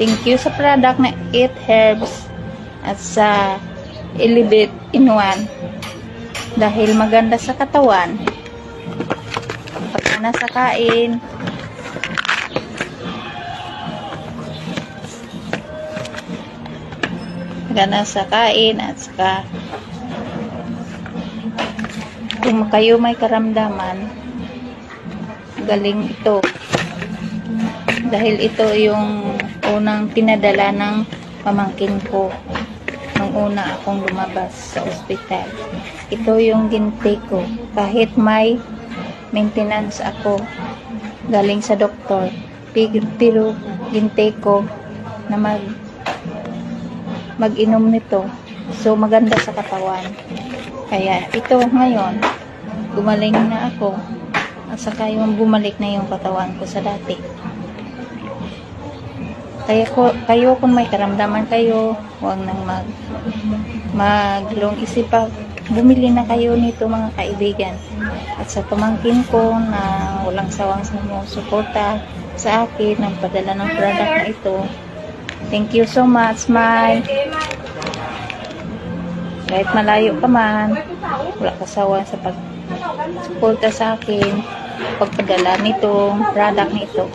Thank you sa product na Eat Herbs at sa Elevate in One. Dahil maganda sa katawan. Pagka nasa kain, maganda sa kain at saka kung kayo may karamdaman, galing ito. Dahil ito yung unang pinadala ng pamangkin ko nung una akong lumabas sa ospital. Ito yung gintake ko. Kahit may maintenance ako galing sa doktor, pero gintake ko na mag-inom nito. So maganda sa katawan. Kaya ito ngayon, gumaling na ako. At saka yung bumalik na yung katawan ko sa dati. Kaya kayo kung may karamdaman kayo, huwag nang maglong isip pa. Bumili na kayo nito mga kaibigan. At sa pamangkin ko na walang sawang sumusuporta sa akin ng padala ng product na ito. Thank you so much, Mai. Kahit malayo ka man, wala ka sawang sa pagsuporta sa akin, pagpadala nitong product nito.